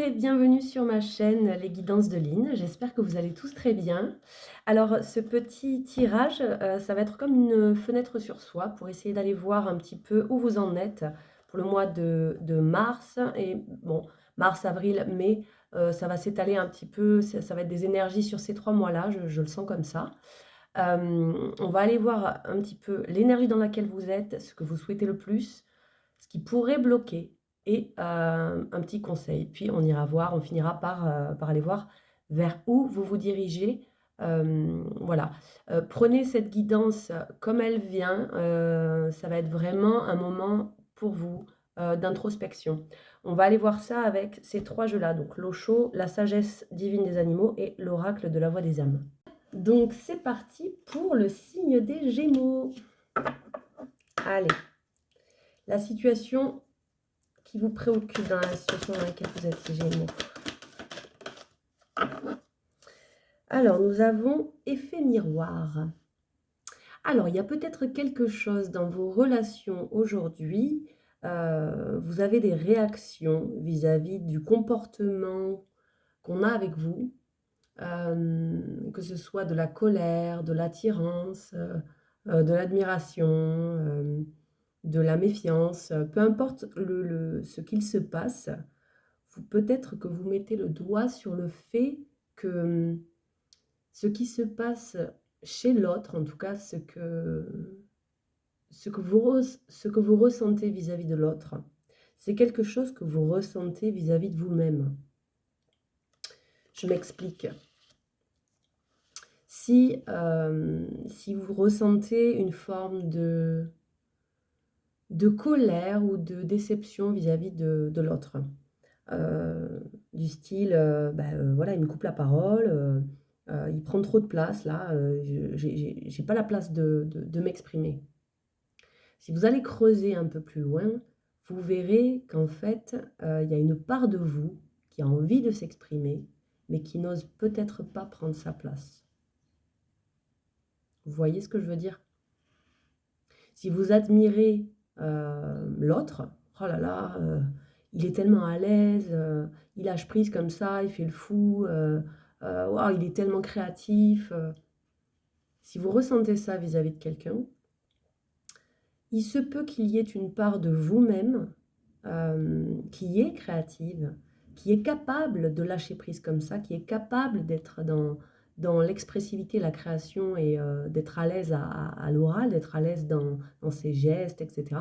et bienvenue sur ma chaîne Les Guidances de Lynn. J'espère que vous allez tous très bien. Alors, ce petit tirage, ça va être comme une fenêtre sur soi pour essayer d'aller voir un petit peu où vous en êtes pour le mois de mars et bon, mars, avril, mai, ça va s'étaler un petit peu, ça va être des énergies sur ces 3 mois-là, je le sens comme ça. On va aller voir un petit peu l'énergie dans laquelle vous êtes, ce que vous souhaitez le plus, ce qui pourrait bloquer et un petit conseil. Puis on finira par aller voir vers où vous vous dirigez. Voilà. Prenez cette guidance comme elle vient. Ça va être vraiment un moment pour vous d'introspection. On va aller voir ça avec ces 3 jeux-là, donc l'Osho, la sagesse divine des animaux et l'oracle de la voix des âmes. Donc c'est parti pour le signe des Gémeaux. Allez, la situation qui vous préoccupe dans la situation dans laquelle vous êtes, les Gémeaux. Alors, nous avons effet miroir. Alors, il y a peut-être quelque chose dans vos relations aujourd'hui. Vous avez des réactions vis-à-vis du comportement qu'on a avec vous, que ce soit de la colère, de l'attirance, de l'admiration, de la méfiance, peu importe ce qu'il se passe. Peut-être que vous mettez le doigt sur le fait que ce qui se passe chez l'autre, en tout cas ce que vous ressentez vis-à-vis de l'autre, c'est quelque chose que vous ressentez vis-à-vis de vous-même. Je m'explique. Si vous ressentez une forme de colère ou de déception vis-à-vis de l'autre, du style, voilà, il me coupe la parole, il prend trop de place là, j'ai pas la place de m'exprimer. Si vous allez creuser un peu plus loin, vous verrez qu'en fait, il y a une part de vous qui a envie de s'exprimer, mais qui n'ose peut-être pas prendre sa place. Vous voyez ce que je veux dire? Si vous admirez l'autre, oh là là, il est tellement à l'aise, il lâche prise comme ça, il fait le fou, waouh, il est tellement créatif. Si vous ressentez ça vis-à-vis de quelqu'un, il se peut qu'il y ait une part de vous-même qui est créative, qui est capable de lâcher prise comme ça, qui est capable d'être dans l'expressivité, la création et d'être à l'aise à l'oral, d'être à l'aise dans ses gestes, etc.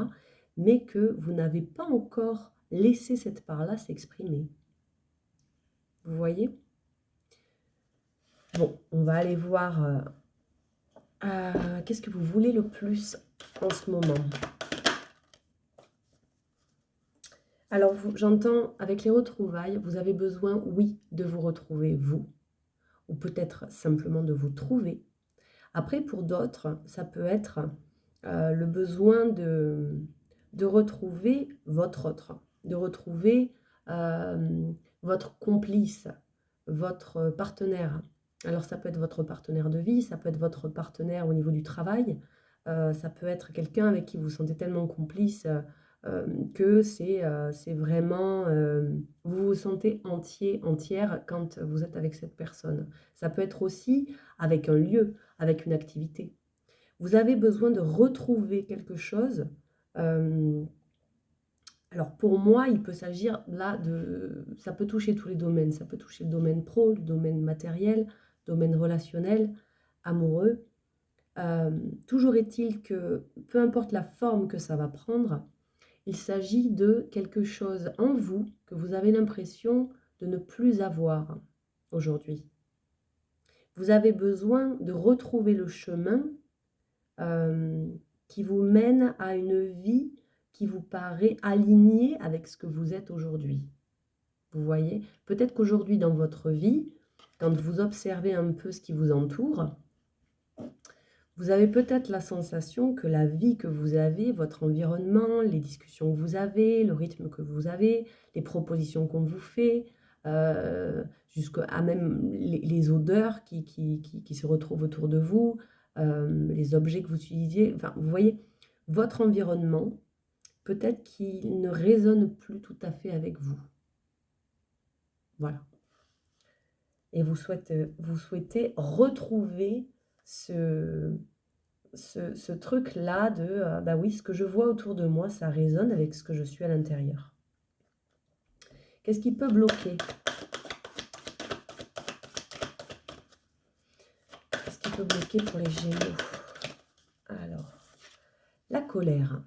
Mais que vous n'avez pas encore laissé cette part-là s'exprimer. Vous voyez? Bon, on va aller voir qu'est-ce que vous voulez le plus en ce moment. Alors, j'entends avec les retrouvailles, vous avez besoin, oui, de vous retrouver, vous, ou peut-être simplement de vous trouver. Après, pour d'autres, ça peut être le besoin de retrouver votre autre, de retrouver votre complice, votre partenaire. Alors, ça peut être votre partenaire de vie, ça peut être votre partenaire au niveau du travail, ça peut être quelqu'un avec qui vous vous sentez tellement complice que c'est vraiment, vous vous sentez entier, entière quand vous êtes avec cette personne. Ça peut être aussi avec un lieu, avec une activité. Vous avez besoin de retrouver quelque chose. Alors pour moi, il peut s'agir là ça peut toucher tous les domaines. Ça peut toucher le domaine pro, le domaine matériel, le domaine relationnel, amoureux. Toujours est-il que peu importe la forme que ça va prendre, il s'agit de quelque chose en vous que vous avez l'impression de ne plus avoir aujourd'hui. Vous avez besoin de retrouver le chemin qui vous mène à une vie qui vous paraît alignée avec ce que vous êtes aujourd'hui. Vous voyez? Peut-être qu'aujourd'hui dans votre vie, quand vous observez un peu ce qui vous entoure, vous avez peut-être la sensation que la vie que vous avez, votre environnement, les discussions que vous avez, le rythme que vous avez, les propositions qu'on vous fait, jusqu'à même les odeurs qui se retrouvent autour de vous, les objets que vous utilisez, enfin, vous voyez, votre environnement, peut-être qu'il ne résonne plus tout à fait avec vous. Voilà. Et vous souhaitez retrouver ce, ce truc-là de, bah oui, ce que je vois autour de moi, ça résonne avec ce que je suis à l'intérieur. Qu'est-ce qui peut bloquer? Qu'est-ce qui peut bloquer pour les Gémeaux? Alors, la colère.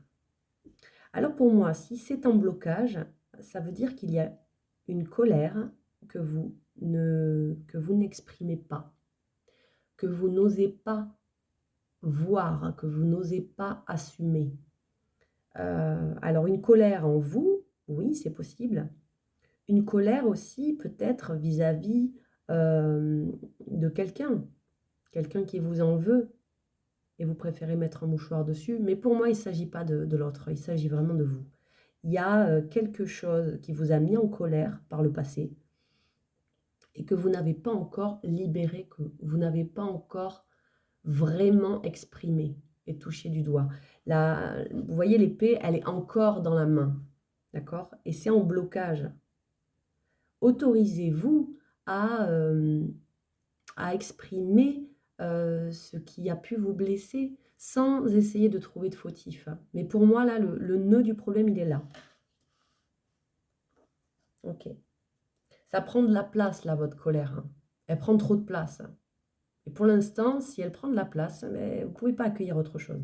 Alors pour moi, si c'est en blocage, ça veut dire qu'il y a une colère que vous n'exprimez pas, que vous n'osez pas voir, que vous n'osez pas assumer. Alors une colère en vous, oui, c'est possible. Une colère aussi peut-être vis-à-vis de quelqu'un qui vous en veut et vous préférez mettre un mouchoir dessus. Mais pour moi, il ne s'agit pas de l'autre, il s'agit vraiment de vous. Il y a quelque chose qui vous a mis en colère par le passé et que vous n'avez pas encore libéré, que vous n'avez pas encore vraiment exprimé et touché du doigt. Là, vous voyez, l'épée, elle est encore dans la main, d'accord? Et c'est en blocage. Autorisez-vous à exprimer ce qui a pu vous blesser sans essayer de trouver de fautif. Mais pour moi, là, le nœud du problème, il est là. Ok. Ça prend de la place, là, votre colère, hein. Elle prend trop de place. Et pour l'instant, si elle prend de la place, mais vous ne pouvez pas accueillir autre chose.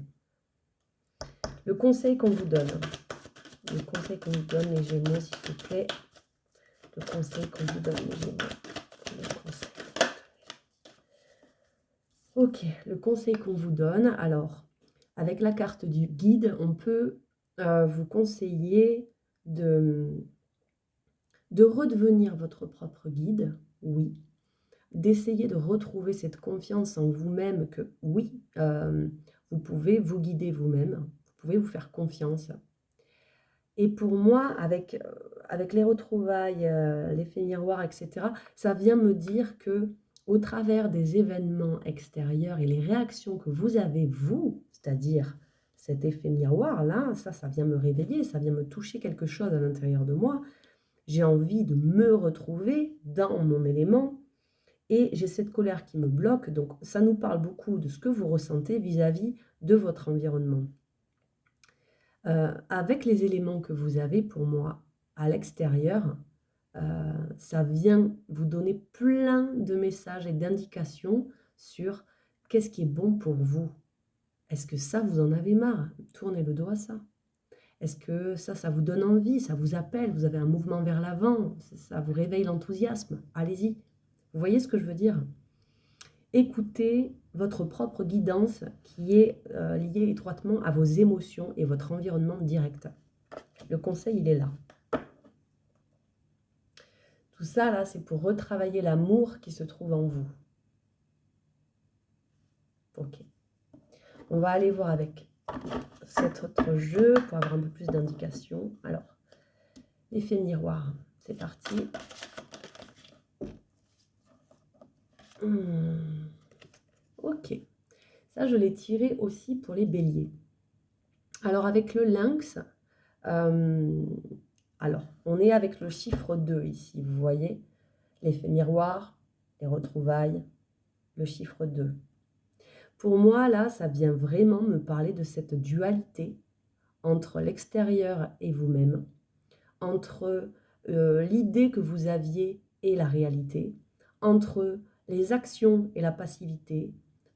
Le conseil qu'on vous donne. Le conseil qu'on vous donne, les Gémeaux, s'il vous plaît. Le conseil qu'on vous donne, les Gémeaux. Le conseil. Ok, le conseil qu'on vous donne. Alors, avec la carte du guide, on peut vous conseiller de redevenir votre propre guide, oui. D'essayer de retrouver cette confiance en vous-même que, oui, vous pouvez vous guider vous-même, vous pouvez vous faire confiance. Et pour moi, avec les retrouvailles, l'effet miroir, etc., ça vient me dire que au travers des événements extérieurs et les réactions que vous avez, vous, c'est-à-dire cet effet miroir-là, ça vient me réveiller, ça vient me toucher quelque chose à l'intérieur de moi. J'ai envie de me retrouver dans mon élément et j'ai cette colère qui me bloque. Donc, ça nous parle beaucoup de ce que vous ressentez vis-à-vis de votre environnement. Avec les éléments que vous avez, pour moi, à l'extérieur, ça vient vous donner plein de messages et d'indications sur qu'est-ce qui est bon pour vous. Est-ce que ça, vous en avez marre? Tournez le dos à ça. Est-ce que ça vous donne envie? Ça vous appelle? Vous avez un mouvement vers l'avant? Ça vous réveille l'enthousiasme? Allez-y. Vous voyez ce que je veux dire? Écoutez votre propre guidance qui est liée étroitement à vos émotions et votre environnement direct. Le conseil, il est là. Tout ça, là, c'est pour retravailler l'amour qui se trouve en vous. Ok. On va aller voir avec cet autre jeu pour avoir un peu plus d'indications. Alors, l'effet miroir, c'est parti. Ok. Ça, je l'ai tiré aussi pour les béliers. Alors, avec le lynx, alors, on est avec le chiffre 2 ici, vous voyez, l'effet miroir, les retrouvailles, le chiffre 2. Pour moi, là, ça vient vraiment me parler de cette dualité entre l'extérieur et vous-même, entre l'idée que vous aviez et la réalité, entre les actions et la passivité,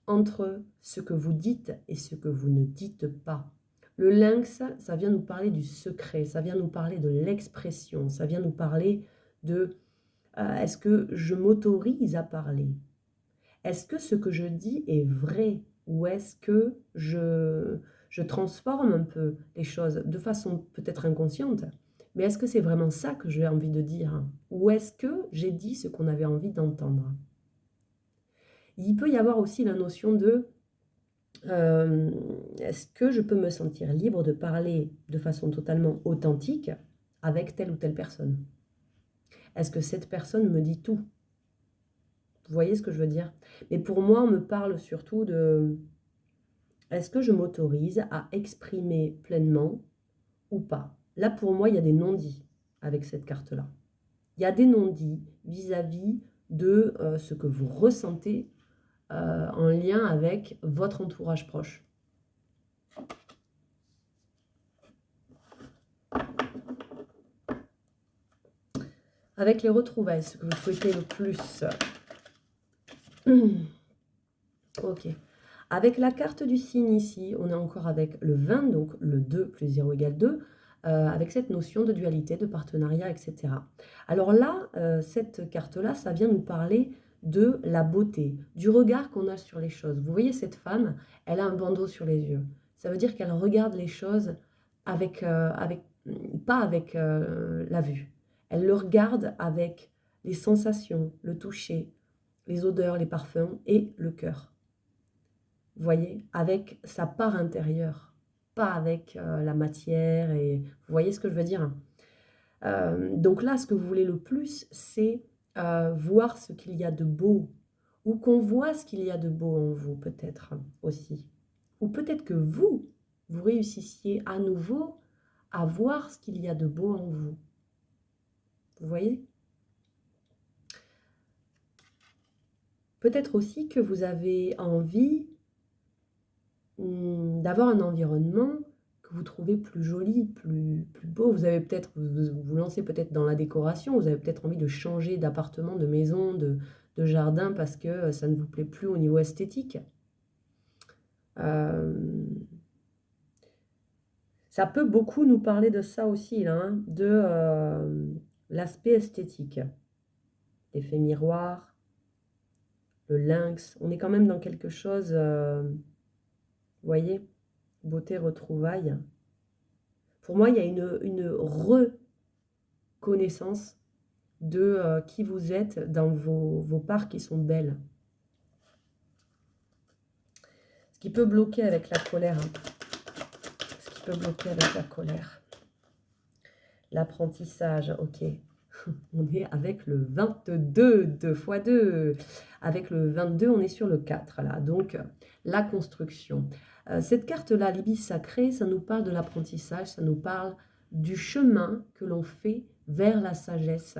entre ce que vous dites et ce que vous ne dites pas. Le lynx, ça vient nous parler du secret, ça vient nous parler de l'expression, ça vient nous parler de est-ce que je m'autorise à parler? Est-ce que ce que je dis est vrai? Ou est-ce que je transforme un peu les choses de façon peut-être inconsciente? Mais est-ce que c'est vraiment ça que j'ai envie de dire? Ou est-ce que j'ai dit ce qu'on avait envie d'entendre? Il peut y avoir aussi la notion de est-ce que je peux me sentir libre de parler de façon totalement authentique avec telle ou telle personne? Est-ce que cette personne me dit tout? Vous voyez ce que je veux dire? Mais pour moi, on me parle surtout de est-ce que je m'autorise à exprimer pleinement ou pas? Là, pour moi, il y a des non-dits avec cette carte-là. Il y a des non-dits vis-à-vis de ce que vous ressentez en lien avec votre entourage proche. Avec les retrouvailles, ce que vous souhaitez le plus. Ok. Avec la carte du signe ici, on est encore avec le 20, donc le 2 plus 0 égale 2, avec cette notion de dualité, de partenariat, etc. Alors là, cette carte-là, ça vient nous parler de la beauté, du regard qu'on a sur les choses. Vous voyez cette femme, elle a un bandeau sur les yeux. Ça veut dire qu'elle regarde les choses avec, pas avec la vue. Elle le regarde avec les sensations, le toucher, les odeurs, les parfums et le cœur. Vous voyez, avec sa part intérieure, pas avec la matière. Et vous voyez ce que je veux dire? Donc là, ce que vous voulez le plus, c'est voir ce qu'il y a de beau, ou qu'on voit ce qu'il y a de beau en vous, peut-être aussi. Ou peut-être que vous réussissiez à nouveau à voir ce qu'il y a de beau en vous. Vous voyez? Peut-être aussi que vous avez envie d'avoir un environnement que vous trouvez plus joli, plus beau. Vous avez peut-être, vous lancez peut-être dans la décoration, vous avez peut-être envie de changer d'appartement, de maison, de jardin parce que ça ne vous plaît plus au niveau esthétique. Ça peut beaucoup nous parler de ça aussi, là, hein, de l'aspect esthétique. L'effet miroir, le lynx, on est quand même dans quelque chose, vous voyez, beauté, retrouvailles. Pour moi, il y a une reconnaissance de qui vous êtes dans vos parts qui sont belles. Ce qui peut bloquer avec la colère. Ce qui peut bloquer avec la colère. L'apprentissage, ok. On est avec le 22, 2 x 2. Avec le 22, on est sur le 4, là. Donc, la construction. Cette carte-là, l'ibis sacré, ça nous parle de l'apprentissage, ça nous parle du chemin que l'on fait vers la sagesse,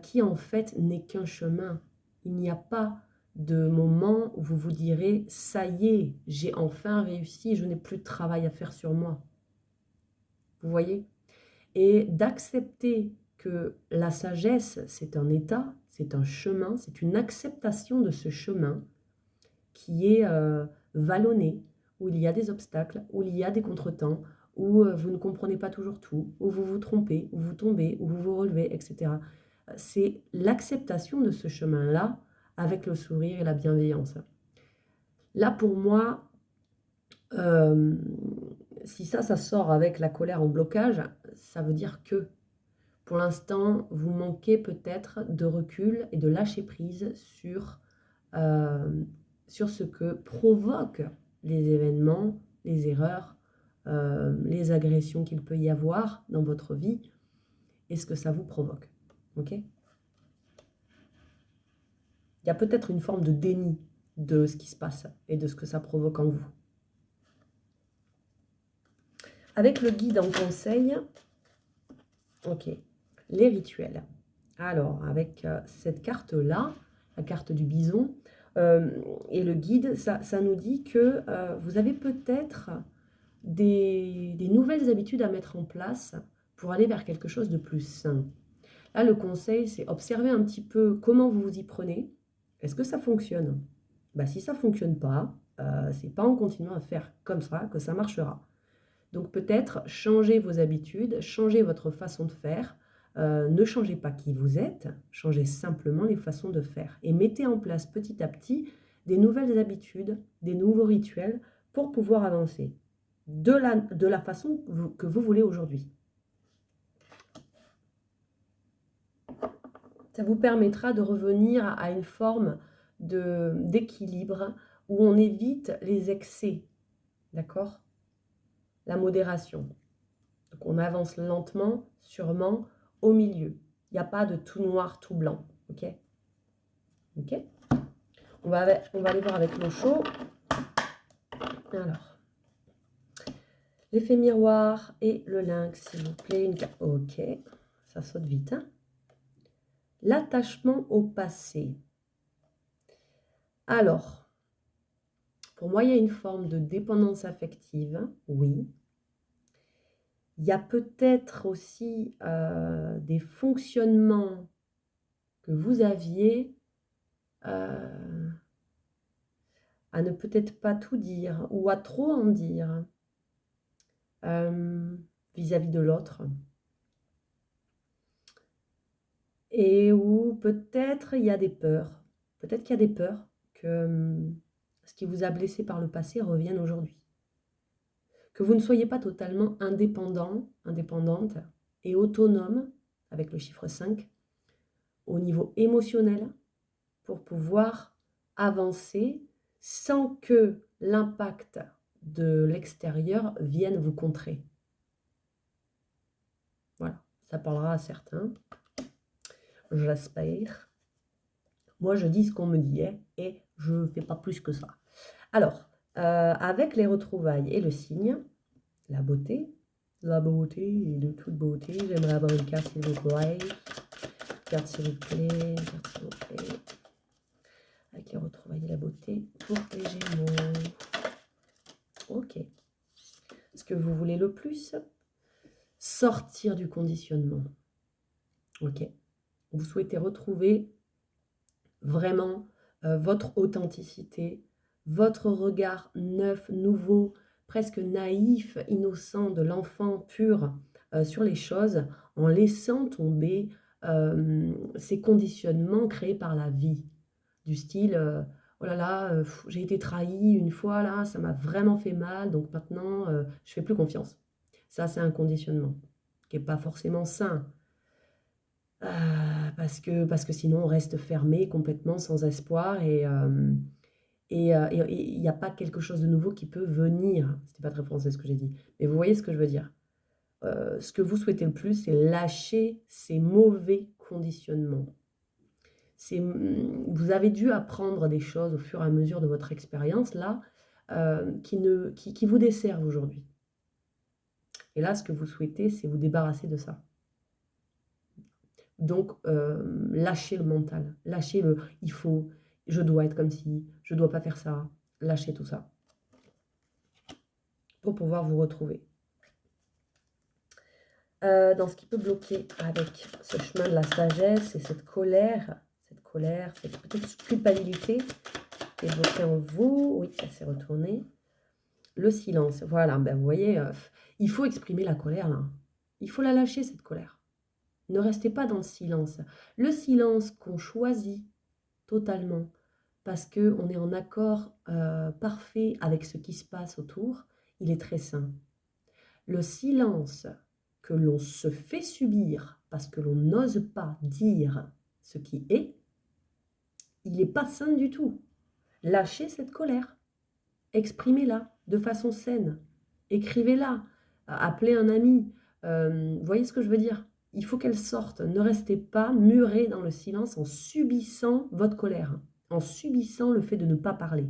qui en fait n'est qu'un chemin. Il n'y a pas de moment où vous vous direz « ça y est, j'ai enfin réussi, je n'ai plus de travail à faire sur moi ». Vous voyez? Et d'accepter que la sagesse, c'est un état, c'est un chemin, c'est une acceptation de ce chemin qui est vallonné, où il y a des obstacles, où il y a des contretemps, où vous ne comprenez pas toujours tout, où vous vous trompez, où vous tombez, où vous vous relevez, etc. C'est l'acceptation de ce chemin-là avec le sourire et la bienveillance. Là, pour moi, si ça sort avec la colère en blocage, ça veut dire que pour l'instant, vous manquez peut-être de recul et de lâcher prise sur ce que provoquent les événements, les erreurs, les agressions qu'il peut y avoir dans votre vie et ce que ça vous provoque. Ok ? Il y a peut-être une forme de déni de ce qui se passe et de ce que ça provoque en vous. Avec le guide en conseil, ok, les rituels. Alors, avec cette carte-là, la carte du bison, et le guide, ça nous dit que vous avez peut-être des nouvelles habitudes à mettre en place pour aller vers quelque chose de plus sain. Là, le conseil, c'est observer un petit peu comment vous vous y prenez. Est-ce que ça fonctionne? Si ça ne fonctionne pas, c'est pas en continuant à faire comme ça que ça marchera. Donc peut-être changer vos habitudes, changer votre façon de faire. Ne changez pas qui vous êtes, changez simplement les façons de faire. Et mettez en place petit à petit des nouvelles habitudes, des nouveaux rituels pour pouvoir avancer de la façon que vous voulez aujourd'hui. Ça vous permettra de revenir à une forme d'équilibre où on évite les excès, d'accord? La modération. Donc on avance lentement, sûrement, au milieu. Il n'y a pas de tout noir, tout blanc, ok? Ok? On va aller voir avec l'eau chaude. Alors, l'effet miroir et le lynx, s'il vous plaît. Ok, ça saute vite, hein? L'attachement au passé. Alors, pour moi, il y a une forme de dépendance affective, oui. Il y a peut-être aussi des fonctionnements que vous aviez à ne peut-être pas tout dire ou à trop en dire vis-à-vis de l'autre. Et où peut-être il y a des peurs. Peut-être qu'il y a des peurs que ce qui vous a blessé par le passé revienne aujourd'hui. Que vous ne soyez pas totalement indépendant, indépendante et autonome, avec le chiffre 5, au niveau émotionnel, pour pouvoir avancer sans que l'impact de l'extérieur vienne vous contrer. Voilà, ça parlera à certains, j'espère. Moi, je dis ce qu'on me dit et je ne fais pas plus que ça. Alors, avec les retrouvailles et le signe, la beauté et de toute beauté, j'aimerais avoir une carte s'il vous plaît. Carte s'il vous plaît, carte s'il vous plaît. Avec les retrouvailles et la beauté pour les Gémeaux. Ok. Ce que vous voulez le plus, sortir du conditionnement. Ok. Vous souhaitez retrouver vraiment votre authenticité, votre regard neuf, nouveau, presque naïf, innocent de l'enfant pur sur les choses, en laissant tomber ces conditionnements créés par la vie, du style oh là là, j'ai été trahi une fois là, ça m'a vraiment fait mal, donc maintenant je fais plus confiance. Ça, c'est un conditionnement qui n'est pas forcément sain. Parce que sinon on reste fermé complètement sans espoir et il n'y a pas quelque chose de nouveau qui peut venir. C'était pas très français ce que j'ai dit, mais vous voyez ce que je veux dire. Ce que vous souhaitez le plus, c'est lâcher ces mauvais conditionnements. Vous avez dû apprendre des choses au fur et à mesure de votre expérience là, qui vous desservent aujourd'hui. Et là, ce que vous souhaitez, c'est vous débarrasser de ça. Donc, lâchez le mental, lâchez le il faut, je dois être comme ci, je dois pas faire ça, lâchez tout ça pour pouvoir vous retrouver. Dans ce qui peut bloquer avec ce chemin de la sagesse et cette colère, cette petite culpabilité qui est bloquée en vous, oui, ça s'est retourné. Le silence, voilà, ben vous voyez, il faut exprimer la colère là. Il faut la lâcher cette colère. Ne restez pas dans le silence. Le silence qu'on choisit totalement parce qu'on est en accord parfait avec ce qui se passe autour, il est très sain. Le silence que l'on se fait subir parce que l'on n'ose pas dire ce qui est, il n'est pas sain du tout. Lâchez cette colère, exprimez-la de façon saine, écrivez-la, appelez un ami, vous voyez ce que je veux dire? Il faut qu'elle sorte, ne restez pas muré dans le silence en subissant votre colère, en subissant le fait de ne pas parler.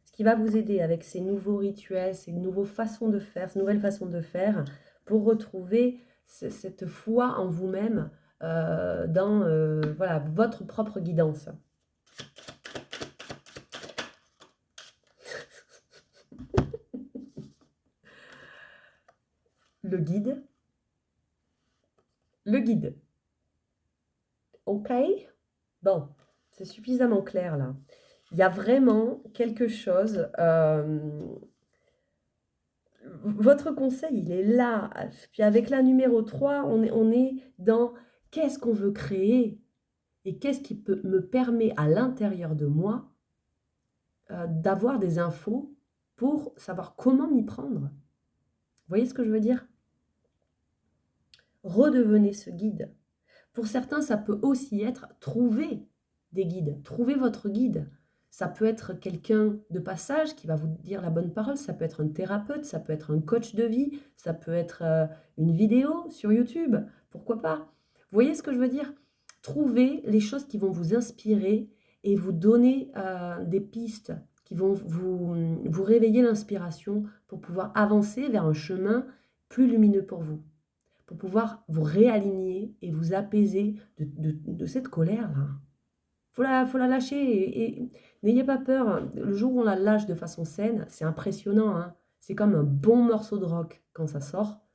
Ce qui va vous aider avec ces nouveaux rituels, ces nouvelles façons de faire, pour retrouver cette foi en vous-même dans voilà, votre propre guidance. Le guide. Le guide. Ok? Bon, c'est suffisamment clair là. Il y a vraiment quelque chose. Votre conseil, il est là. Puis avec la numéro 3, on est dans qu'est-ce qu'on veut créer et qu'est-ce qui me permet à l'intérieur de moi d'avoir des infos pour savoir comment m'y prendre. Vous voyez ce que je veux dire? Redevenez ce guide. Pour certains, ça peut aussi être trouver des guides, trouver votre guide. Ça peut être quelqu'un de passage qui va vous dire la bonne parole, ça peut être un thérapeute, ça peut être un coach de vie, ça peut être une vidéo sur YouTube, pourquoi pas? Vous voyez ce que je veux dire? Trouvez les choses qui vont vous inspirer et vous donner des pistes qui vont vous réveiller l'inspiration pour pouvoir avancer vers un chemin plus lumineux pour vous. pour pouvoir vous réaligner et vous apaiser de cette colère-là. Faut la lâcher et n'ayez pas peur. Le jour où on la lâche de façon saine, c'est impressionnant, hein. C'est comme un bon morceau de rock quand ça sort,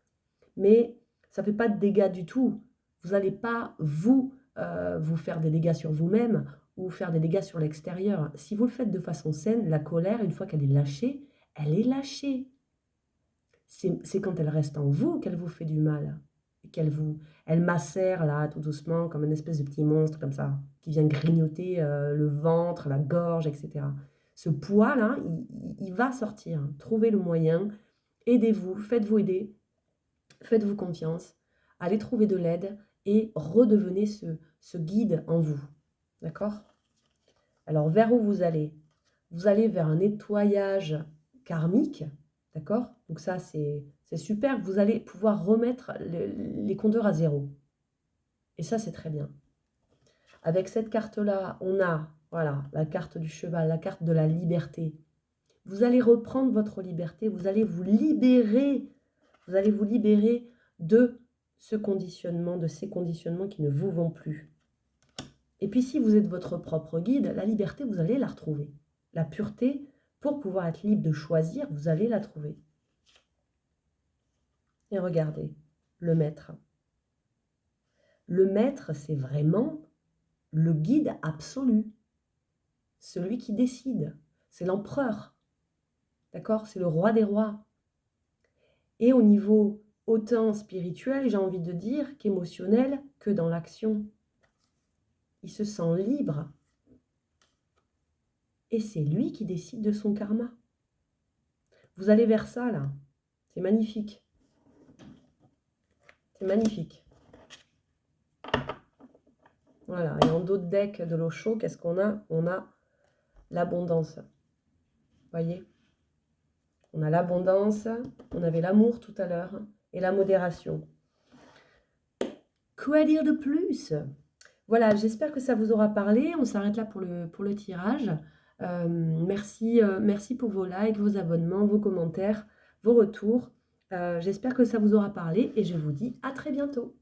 mais ça fait pas de dégâts du tout. Vous allez pas vous faire des dégâts sur vous-même ou faire des dégâts sur l'extérieur. Si vous le faites de façon saine, la colère, une fois qu'elle est lâchée, elle est lâchée. C'est quand elle reste en vous qu'elle vous fait du mal. Et elle macère là, tout doucement, comme une espèce de petit monstre comme ça, qui vient grignoter le ventre, la gorge, etc. Ce poids-là, il va sortir. Trouvez le moyen, aidez-vous, faites-vous aider, faites-vous confiance, allez trouver de l'aide et redevenez ce guide en vous. D'accord? Alors, vers où vous allez? Vous allez vers un nettoyage karmique, d'accord? Donc ça, c'est super. Vous allez pouvoir remettre les compteurs à zéro. Et ça, c'est très bien. Avec cette carte-là, on a, voilà, la carte du cheval, la carte de la liberté. Vous allez reprendre votre liberté, vous allez vous libérer de ce conditionnement, de ces conditionnements qui ne vous vont plus. Et puis si vous êtes votre propre guide, la liberté, vous allez la retrouver. La pureté, pour pouvoir être libre de choisir, vous allez la trouver. Et regardez, le maître. Le maître, c'est vraiment le guide absolu. Celui qui décide. C'est l'empereur. D'accord? C'est le roi des rois. Et au niveau autant spirituel, j'ai envie de dire, qu'émotionnel, que dans l'action. Il se sent libre. Et c'est lui qui décide de son karma. Vous allez vers ça, là. C'est magnifique. C'est magnifique. Voilà. Et en dos de deck de l'Osho, qu'est-ce qu'on a? On a l'abondance. Voyez? On a l'abondance, on avait l'amour tout à l'heure, et la modération. Quoi dire de plus? Voilà, j'espère que ça vous aura parlé. On s'arrête là pour le tirage. Merci pour vos likes, vos abonnements, vos commentaires, vos retours. J'espère que ça vous aura parlé et je vous dis à très bientôt.